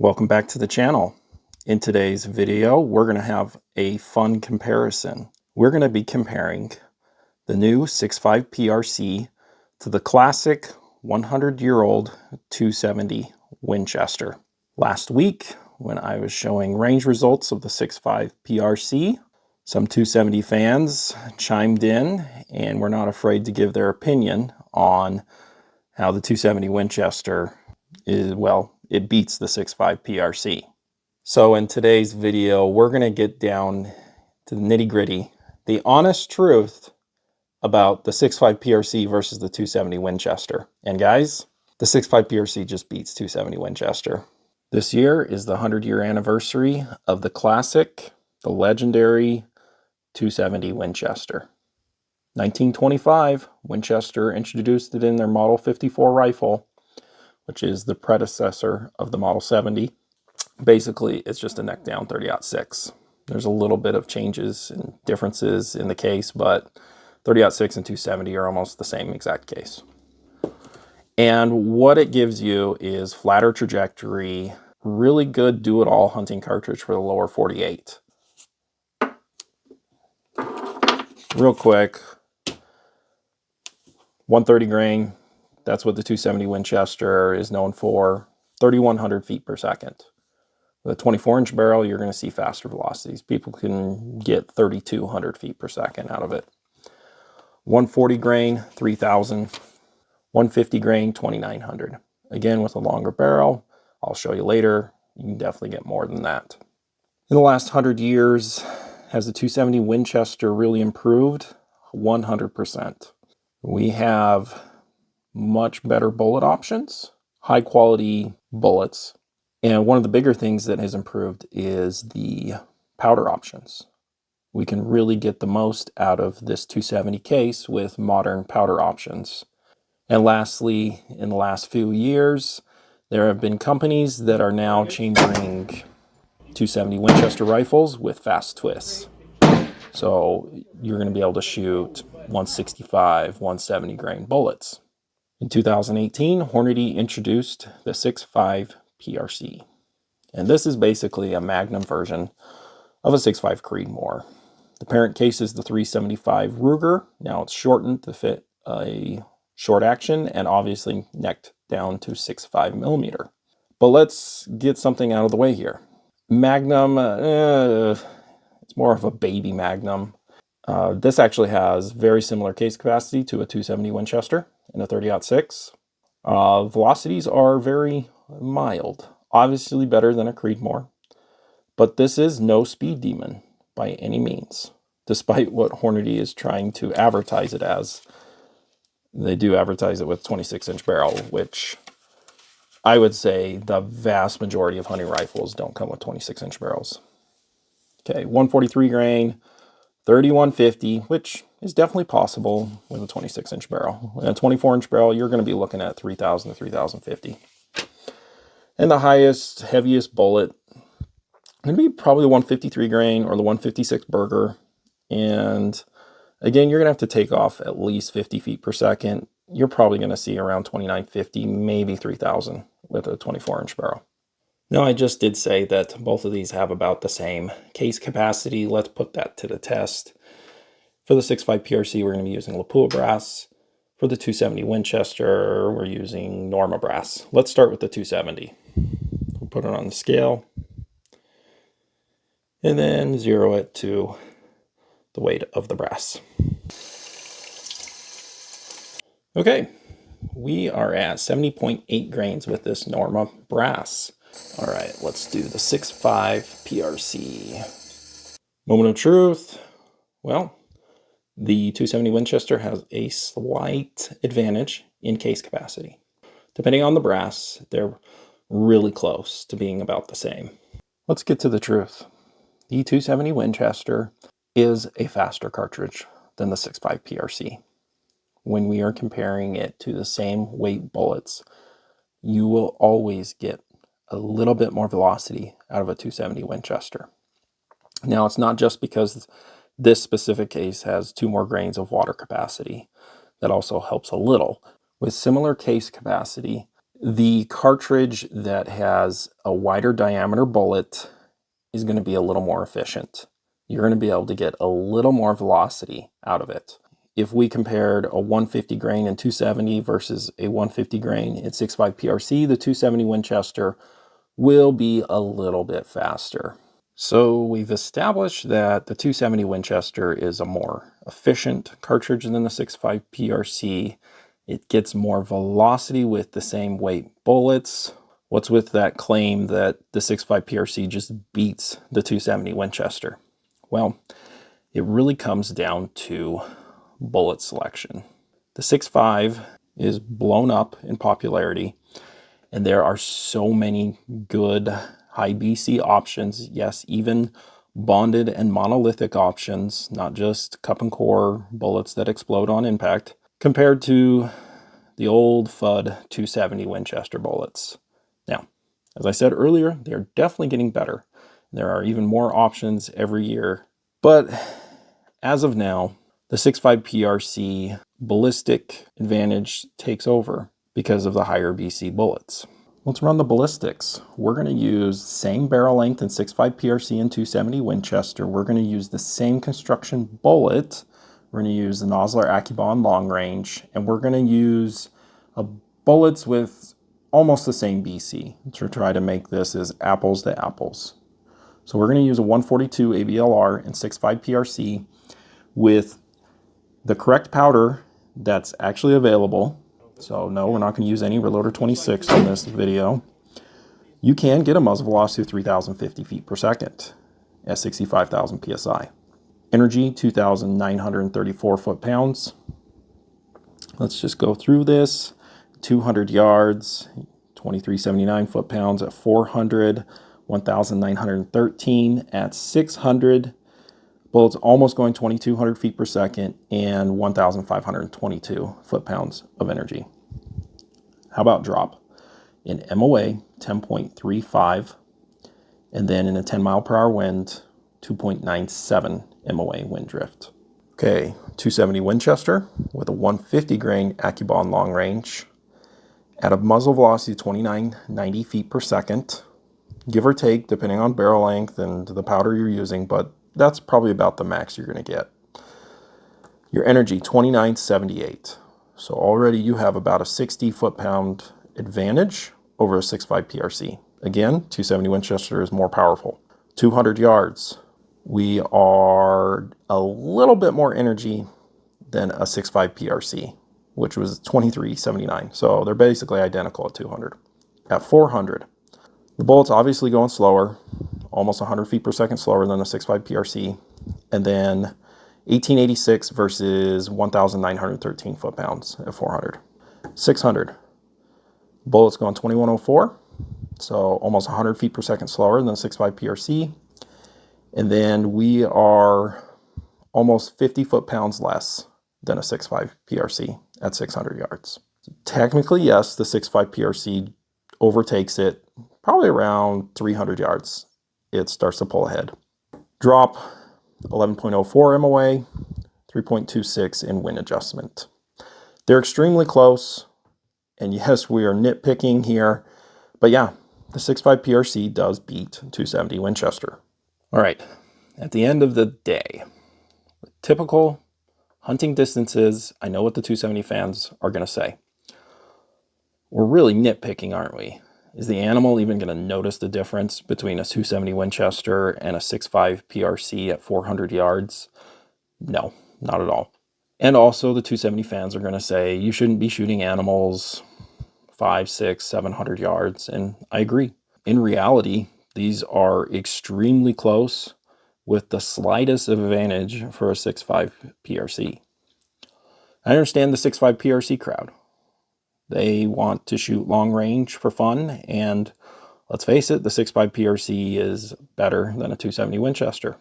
Welcome back to the channel. In today's video, we're going to have a fun comparison. We're going to be comparing the new 6.5 PRC to the classic 100-year-old 270 Winchester. Last week, when I was showing range results of the 6.5 PRC, some 270 fans chimed in and were not afraid to give their opinion on how the 270 Winchester is, well, it beats the 6.5 PRC. So in today's video, we're going to get down to the nitty gritty, the honest truth about the 6.5 PRC versus the 270 Winchester. And guys, the 6.5 PRC just beats 270 Winchester. This year is the 100-year anniversary of the classic, the legendary 270 Winchester. 1925, Winchester introduced it in their Model 54 rifle, which is the predecessor of the Model 70. Basically, it's just a neck down 30-06. There's a little bit of changes and differences in the case, but 30-06 and 270 are almost the same exact case. And what it gives you is flatter trajectory, really good do-it-all hunting cartridge for the lower 48. Real quick, 130 grain. That's what the 270 Winchester is known for, 3,100 feet per second. With a 24-inch barrel, you're going to see faster velocities. People can get 3,200 feet per second out of it. 140 grain, 3,000. 150 grain, 2,900. Again, with a longer barrel, I'll show you later, you can definitely get more than that. In the last 100 years, has the 270 Winchester really improved? 100%. We have much better bullet options, high quality bullets. And one of the bigger things that has improved is the powder options. We can really get the most out of this 270 case with modern powder options. And lastly, in the last few years, there have been companies that are now chambering 270 Winchester rifles with fast twists. So you're going to be able to shoot 165, 170 grain bullets. In 2018, Hornady introduced the 6.5 PRC. And this is basically a Magnum version of a 6.5 Creedmoor. The parent case is the 375 Ruger. Now it's shortened to fit a short action and obviously necked down to 6.5 millimeter. But let's get something out of the way here. Magnum, it's more of a baby Magnum. This actually has very similar case capacity to a 270 Winchester in a 30-06. Velocities are very mild, obviously better than a Creedmoor, but this is no speed demon by any means, despite what Hornady is trying to advertise it as. They do advertise it with 26-inch barrel, which I would say the vast majority of hunting rifles don't come with 26-inch barrels. Okay, 143 grain, 3150, which is definitely possible with a 26-inch barrel. In a 24-inch barrel, you're going to be looking at 3,000 to 3,050. And the highest, heaviest bullet going to be probably the 153 grain or the 156 Burger. And again, you're going to have to take off at least 50 feet per second. You're probably going to see around 2,950, maybe 3,000 with a 24-inch barrel. Now, I just did say that both of these have about the same case capacity. Let's put that to the test. For the 6.5 PRC, we're going to be using Lapua brass. For the 270 Winchester, we're using Norma brass. Let's start with the 270. We'll put it on the scale. And then zero it to the weight of the brass. Okay, we are at 70.8 grains with this Norma brass. All right, let's do the 6.5 PRC. Moment of truth. Well, the 270 Winchester has a slight advantage in case capacity. Depending on the brass, they're really close to being about the same. Let's get to the truth. The 270 Winchester is a faster cartridge than the 6.5 PRC. When we are comparing it to the same weight bullets, you will always get a little bit more velocity out of a 270 Winchester. Now, it's not just because this specific case has 2 more grains of water capacity. That also helps a little. With similar case capacity, The cartridge that has a wider diameter bullet is going to be a little more efficient. You're going to be able to get a little more velocity out of it. If we compared a 150 grain in 270 versus a 150 grain in 6.5 PRC, the 270 Winchester will be a little bit faster. So we've established that the 270 Winchester is a more efficient cartridge than the 6.5 PRC. It gets more velocity with the same weight bullets. What's with that claim that the 6.5 PRC just beats the 270 Winchester? Well, it really comes down to bullet selection. The 6.5 is blown up in popularity, and there are so many good high BC options. Yes, even bonded and monolithic options, not just cup and core bullets that explode on impact, compared to the old FUD 270 Winchester bullets. Now, as I said earlier, they're definitely getting better. There are even more options every year. But as of now, the 6.5 PRC ballistic advantage takes over because of the higher BC bullets. Let's run the ballistics. We're going to use same barrel length in 6.5 PRC and 270 Winchester. We're going to use the same construction bullet. We're going to use the Nosler AccuBond long range, and we're going to use bullets with almost the same BC to try to make this as apples to apples. So we're going to use a 142 ABLR and 6.5 PRC with the correct powder that's actually available. So no, we're not going to use any Reloader 26 in this video. You can get a muzzle velocity of 3,050 feet per second at 65,000 PSI. Energy, 2,934 foot-pounds. Let's just go through this. 200 yards, 2,379 foot-pounds at 400, 1,913 at 600. Bullets almost going 2,200 feet per second and 1,522 foot-pounds of energy. How about drop? In MOA, 10.35, and then in a 10 mile per hour wind, 2.97 MOA wind drift. Okay, 270 Winchester with a 150 grain AccuBond long range at a muzzle velocity of 2,990 feet per second, give or take depending on barrel length and the powder you're using, but that's probably about the max you're going to get. Your energy, 2,978. So already you have about a 60 foot-pound advantage over a 6.5 PRC. Again, 270 Winchester is more powerful. 200 yards. We are a little bit more energy than a 6.5 PRC, which was 2,379. So they're basically identical at 200. At 400, the bullet's obviously going slower, almost 100 feet per second slower than a 6.5 PRC. And then 1886 versus 1,913 foot-pounds at 400. 600, bullets going 2104, so almost 100 feet per second slower than a 6.5 PRC. And then we are almost 50 foot-pounds less than a 6.5 PRC at 600 yards. Technically, yes, the 6.5 PRC overtakes it probably around 300 yards. It starts to pull ahead. Drop, 11.04 MOA, 3.26 in wind adjustment. They're extremely close, and yes, we are nitpicking here, but yeah, the 6.5 PRC does beat 270 Winchester. All right, at the end of the day, typical hunting distances, I know what the 270 fans are going to say. We're really nitpicking, aren't we? Is the animal even going to notice the difference between a 270 Winchester and a 6.5 PRC at 400 yards? No, not at all. And also the 270 fans are going to say you shouldn't be shooting animals 500, 600, 700 yards. And I agree. In reality, these are extremely close with the slightest advantage for a 6.5 PRC. I understand the 6.5 PRC crowd. They want to shoot long range for fun, and let's face it, the 6.5 PRC is better than a 270 Winchester.